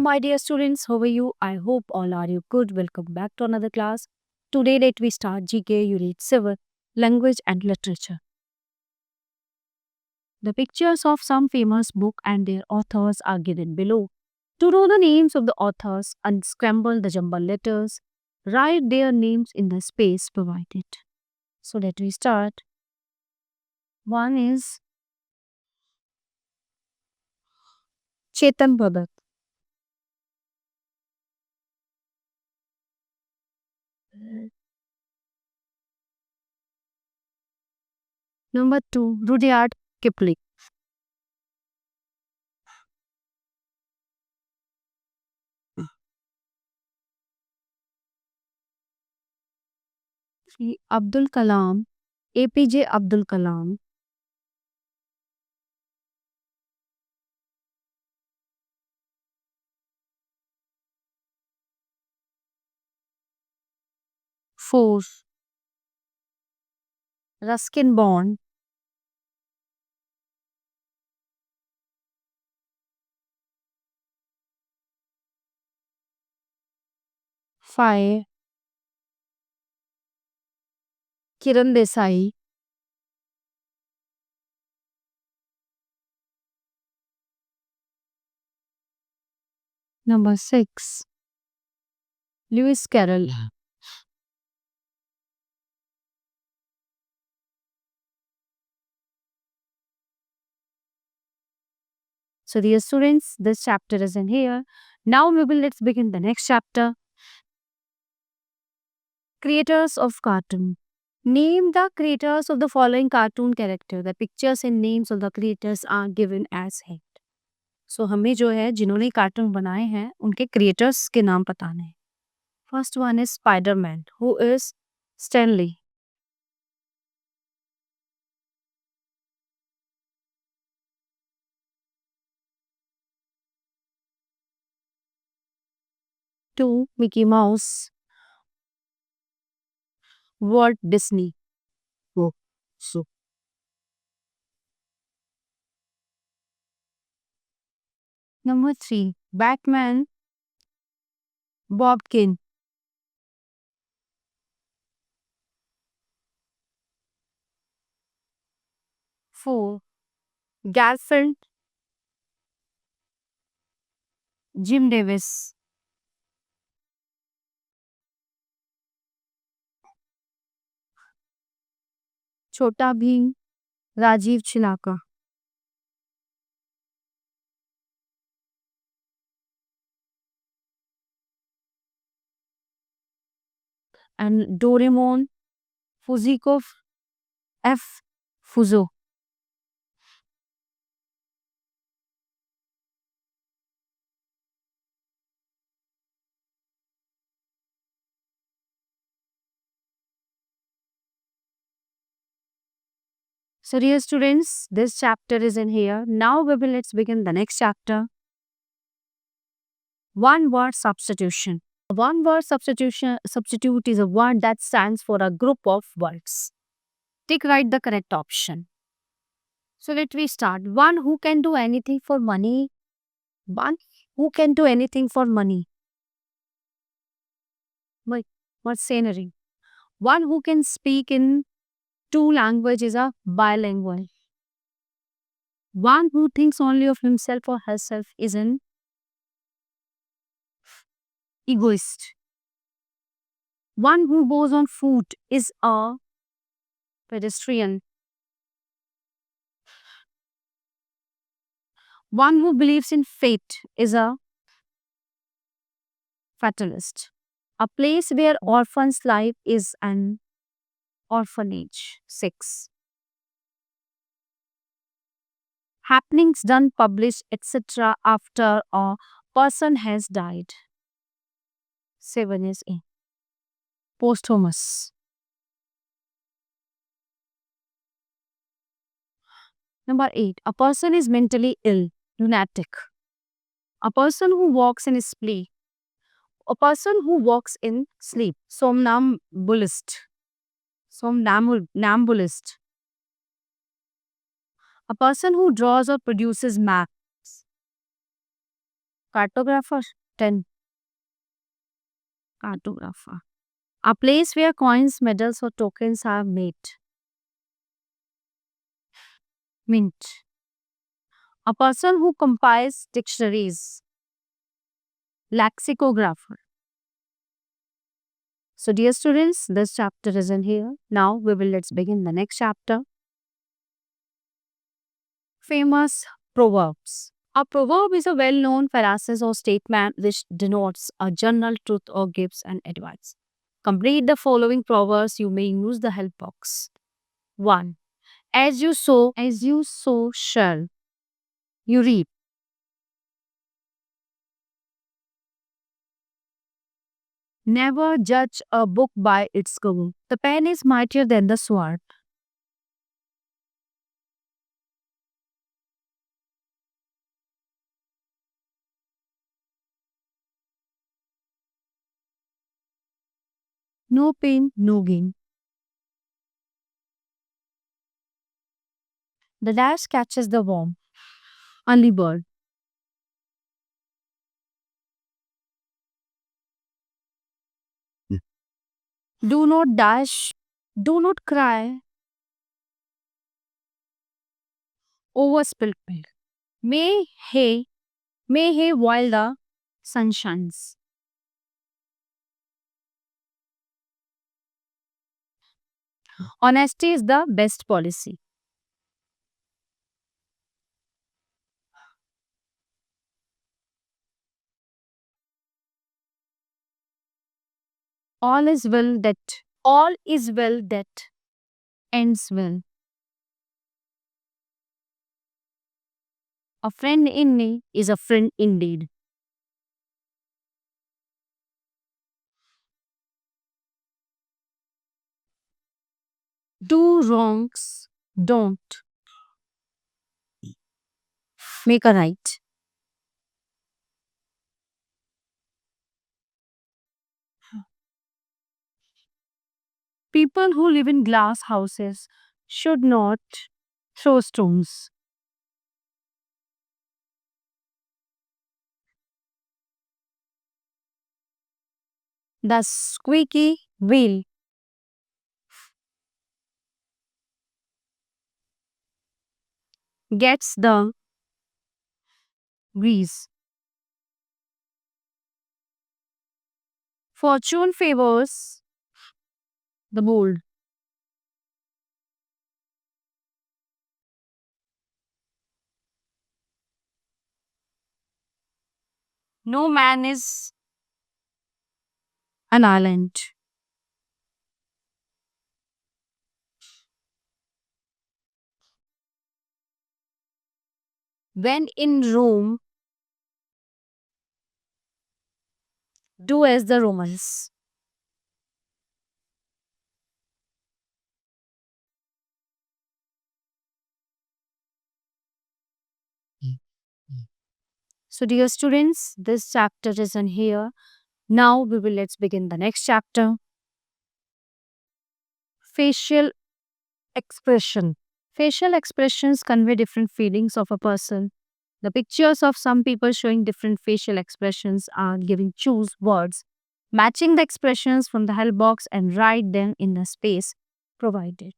my dear students. How are you? I hope all are you good. Welcome back to another class. Today, let we start GK Unit 7 Language and Literature. The pictures of some famous book and their authors are given below. To know the names of the authors, unscramble the jumbled letters. Write their names in the space provided. So let we start. One is Chetan Bhagat. Number 2, Rudyard Kipling. Abdul Kalam, APJ Abdul Kalam. Four, Ruskin Bond. 5, Kiran Desai. 6, Lewis Carroll. So dear students, this chapter is in here. Now let's begin the next chapter. Creators of cartoon. Name the creators of the following cartoon character. The pictures and names of the creators are given as hint. So हमें जो है जिन्होंने cartoon बनाए हैं उनके creators के नाम बताने हैं. First one is Spider-Man, who is Stanley. 2, Mickey Mouse, Walt Disney. Oh, so. Number 3, Batman, Bob Kane. 4, Garfield, Jim Davis. 'छोटा Bhim, Rajiv चिलाका. And Doraemon, Fuziko F. Fuzo. So dear students, this chapter is in here. Now let's begin the next chapter. One word substitution. One word substitute is a word that stands for a group of words. Write the correct option. So let me start. One who can do anything for money. One who can do anything for money. Mercenary. One who can speak in 2 languages is a bilingual. One who thinks only of himself or herself is an egoist. One who goes on foot is a pedestrian. One who believes in fate is a fatalist. A place where orphans live is an orphanage. 6. Happenings done, published, etc. after a person has died. 7 is A. Posthumous. Number 8. A person is mentally ill, lunatic. A person who walks in sleep. A person who walks in sleep, somnambulist. Somnambulist. A person who draws or produces maps. Cartographer. 10. Cartographer. A place where coins, medals, or tokens are made. Mint. A person who compiles dictionaries. Lexicographer. So, dear students, this chapter is in here. Now, let's begin the next chapter. Famous proverbs. A proverb is a well-known phrase or statement which denotes a general truth or gives an advice. Complete the following proverbs. You may use the help box. 1. As you sow shall you reap. Never judge a book by its cover. The pen is mightier than the sword. No pain, no gain. The dash catches the worm. Only bird. Do not dash. Do not cry over spilled milk. May hay, may hay while the sun shines. Honesty is the best policy. All is well that ends well. A friend in need is a friend indeed. Do wrongs, don't make a right. People who live in glass houses should not throw stones. The squeaky wheel gets the grease. Fortune favors the bold. No man is an island. When in Rome, do as the Romans. So, dear students, this chapter is in here. Now let's begin the next chapter. Facial expression. Facial expressions convey different feelings of a person. The pictures of some people showing different facial expressions are giving choose words, matching the expressions from the help box and write them in the space provided.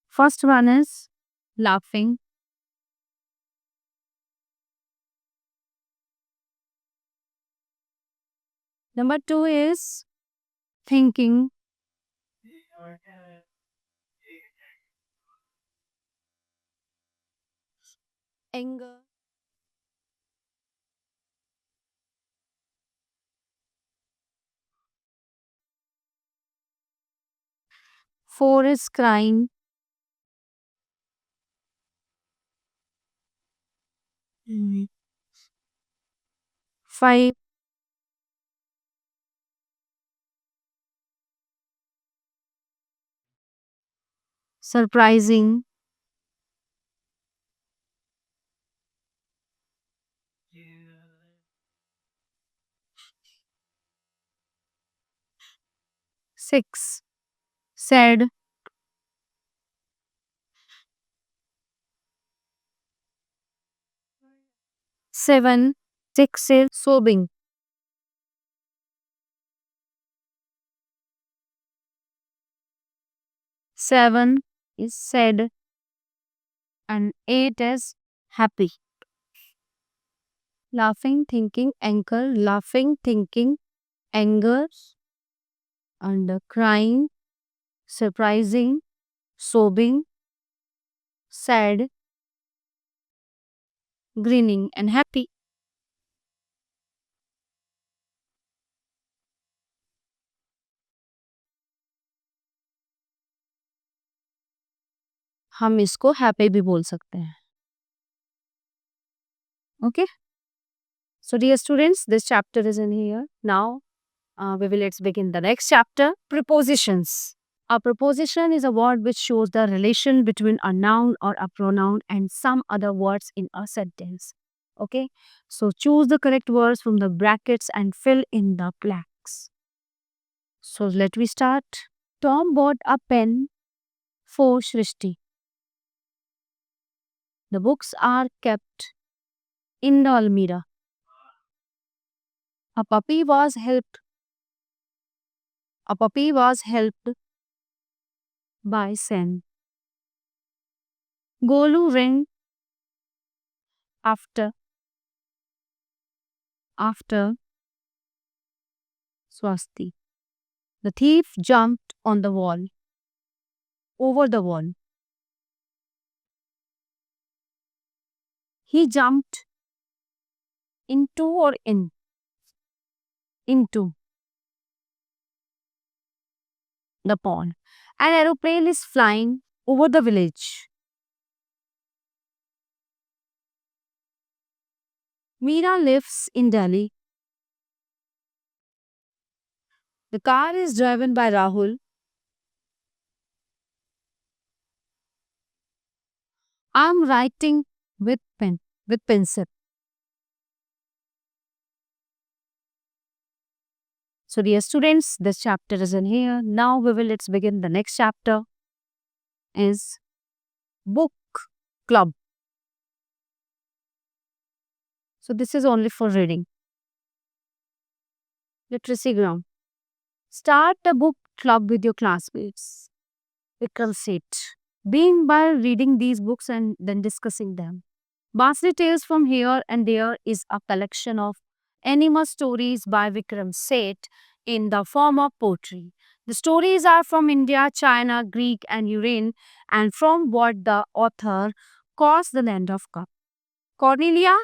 First one is laughing. Number two is thinking. Anger. Four is crying. Five. Surprising. Six. Sad. Seven. 6 is sobbing. 7 is sad. And 8 is happy. Laughing, thinking, anger, laughing, thinking, anger, and crying, surprising, sobbing, sad, grinning, and happy. हम इसको happy भी बोल सकते हैं. Okay? So dear students, this chapter is in here. Now, let's begin the next chapter, prepositions. A preposition is a word which shows the relation between a noun or a pronoun and some other words in a sentence. Okay, so choose the correct words from the brackets and fill in the blanks. So let me start. Tom bought a pen for Shrishti. The books are kept in the almirah. A puppy was helped. A puppy was helped by Sen. Golu ran after Swasti. The thief jumped on the wall, over the wall. He jumped into or in? Into the pond. An aeroplane is flying over the village. Meera lives in Delhi. The car is driven by Rahul. I'm writing with pencil. So dear students, this chapter is in here. Now let's begin the next chapter is book club. So this is only for reading. Literacy ground. Start a book club with your classmates. Vikram said, being by reading these books and then discussing them. Basri Tales from Here and There is a collection of animal stories by Vikram Seth in the form of poetry. The stories are from India, China, Greek, and Ukraine, and from what the author calls the land of cup. Cornelia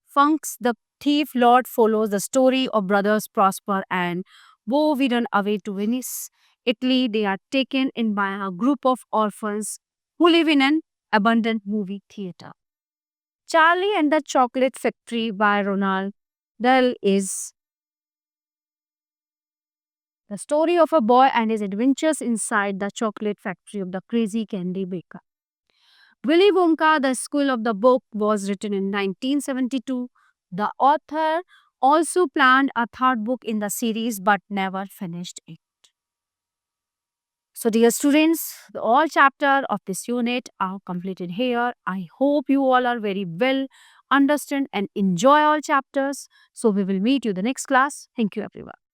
Funk's The Thief Lord follows the story of brothers Prosper and Bo Vidon away to Venice, Italy. They are taken in by a group of orphans who live in an abandoned movie theater. Charlie and the Chocolate Factory by Ronald Dahl is the story of a boy and his adventures inside the chocolate factory of the crazy candy baker. Willy Wonka, The School of the Book, was written in 1972. The author also planned a third book in the series but never finished it. So dear students, all chapters of this unit are completed here. I hope you all are very well understand and enjoy all chapters. So we will meet you the next class. Thank you everyone.